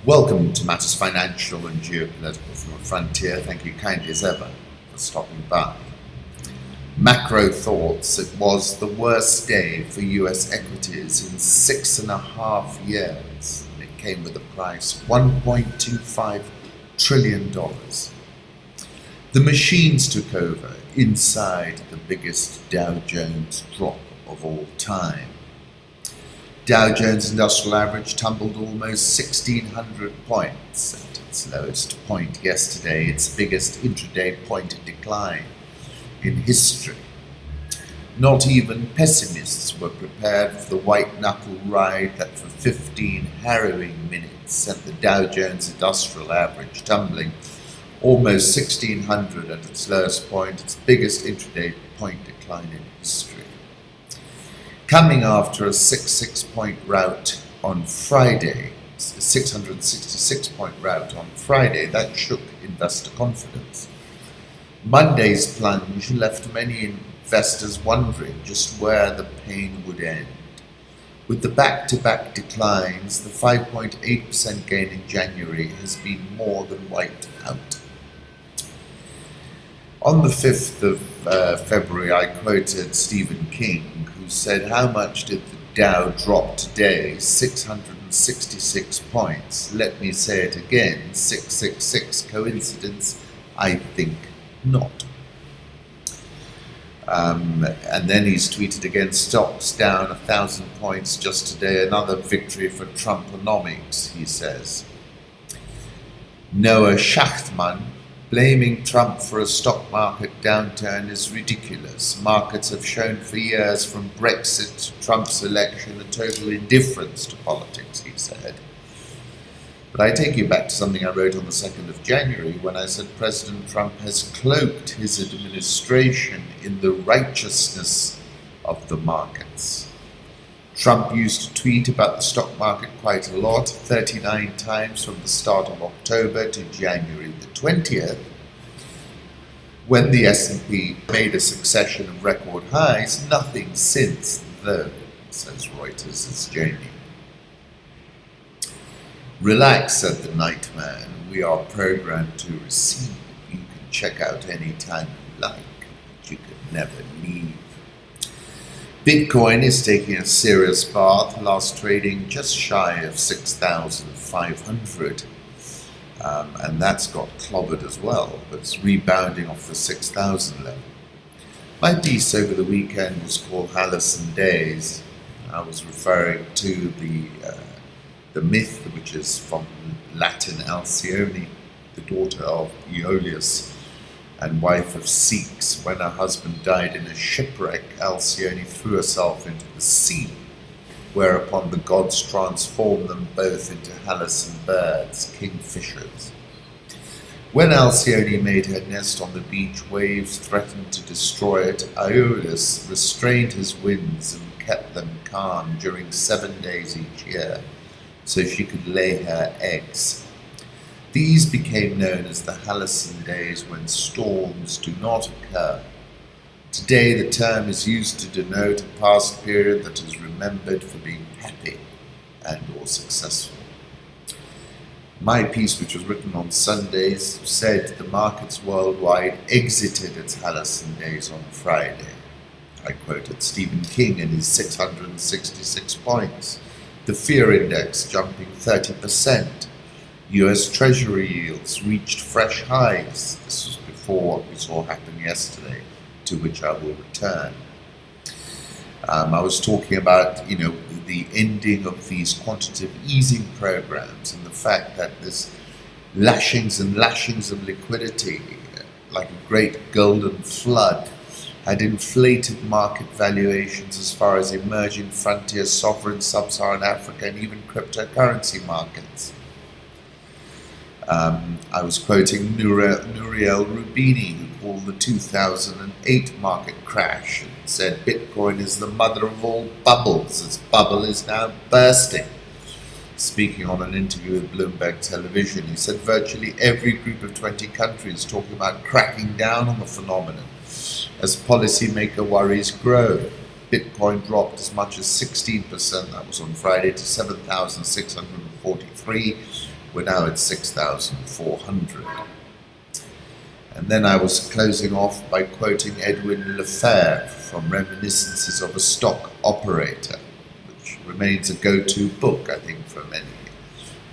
Welcome to Matters Financial and Geopolitical from the Frontier. Thank you kindly as ever for stopping by. Macro thoughts: it was the worst day for US equities in 6.5 years. It came with a price $1.25 trillion. The machines took over inside the biggest Dow Jones drop of all time. Dow Jones Industrial Average tumbled almost 1,600 points at its lowest point yesterday, its biggest intraday point of decline in history. Not even pessimists were prepared for the white-knuckle ride that for 15 harrowing minutes sent the Dow Jones Industrial Average tumbling almost 1,600 at its lowest point, its biggest intraday point decline in history. Coming after a 666-point rout on Friday, that shook investor confidence. Monday's plunge left many investors wondering just where the pain would end. With the back-to-back declines, the 5.8% gain in January has been more than wiped out. On the 5th of February, I quoted Stephen King, who said, "How much did the Dow drop today? 666 points. Let me say it again, 666. Coincidence? I think not." And then he's tweeted again, "Stocks down 1,000 points just today. Another victory for Trump-onomics," he says. Noah Schachtman: "Blaming Trump for a stock market downturn is ridiculous. Markets have shown for years, from Brexit to Trump's election, a total indifference to politics," he said. But I take you back to something I wrote on the 2nd of January when I said President Trump has cloaked his administration in the righteousness of the markets. Trump used to tweet about the stock market quite a lot, 39 times from the start of October to January the 20th, when the S&P made a succession of record highs. Nothing since, though, says Reuters' Jamie. "Relax," said the night man. "We are programmed to receive. You can check out any time you like, but you can never leave." Bitcoin is taking a serious bath, last trading just shy of 6,500, and that's got clobbered as well, but it's rebounding off the 6,000 level. My piece over the weekend was called Halcyon Days. I was referring to the myth, which is from Latin Halcyone, the daughter of Aeolus and wife of Sikhs. When her husband died in a shipwreck, Halcyone threw herself into the sea, whereupon the gods transformed them both into Halcyon birds, kingfishers. When Halcyone made her nest on the beach, waves threatened to destroy it. Aeolus restrained his winds and kept them calm during 7 days each year, so she could lay her eggs. These became known as the Halcyon Days, when storms do not occur. Today, the term is used to denote a past period that is remembered for being happy and or successful. My piece, which was written on Sundays, said the markets worldwide exited its Halcyon Days on Friday. I quoted Stephen King and his 666 points. The fear index jumping 30%. US Treasury yields reached fresh highs. This was before what we saw happen yesterday, to which I will return. I was talking about, the ending of these quantitative easing programs and the fact that there's lashings and lashings of liquidity, like a great golden flood, had inflated market valuations as far as emerging frontier sovereign sub-Saharan Africa and even cryptocurrency markets. I was quoting Nouriel Roubini, who called the 2008 market crash and said Bitcoin is the mother of all bubbles. Its bubble is now bursting. Speaking on an interview with Bloomberg Television, he said virtually every group of 20 countries talking about cracking down on the phenomenon as policymaker worries grow. Bitcoin dropped as much as 16%, that was on Friday, to 7,643, We're now at 6,400. And then I was closing off by quoting Edwin Lefevre from Reminiscences of a Stock Operator, which remains a go-to book, I think, for many.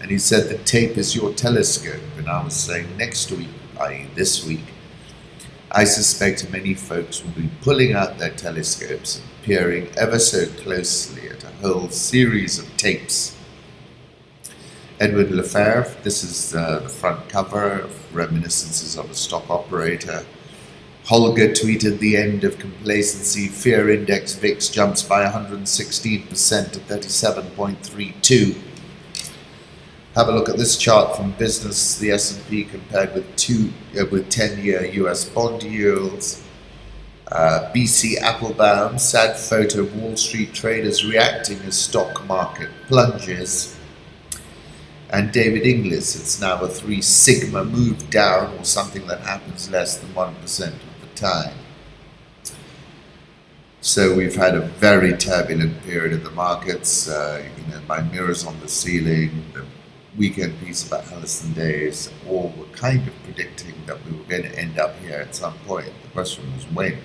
And he said the tape is your telescope, and I was saying next week, i.e. this week, I suspect many folks will be pulling out their telescopes and peering ever so closely at a whole series of tapes. Edwin Lefevre, this is the front cover of Reminiscences of a Stock Operator. Holger tweeted the end of complacency, fear index VIX jumps by 116% to 37.32. Have a look at this chart from Business, the S&P compared with 10-year US bond yields. BC Applebaum, sad photo of Wall Street traders reacting as stock market plunges. And David Inglis, it's now a 3 sigma move down, or something that happens less than 1% of the time. So we've had a very turbulent period in the markets. My mirrors on the ceiling, the weekend piece about Halcyon days, all were kind of predicting that we were going to end up here at some point. The question was when.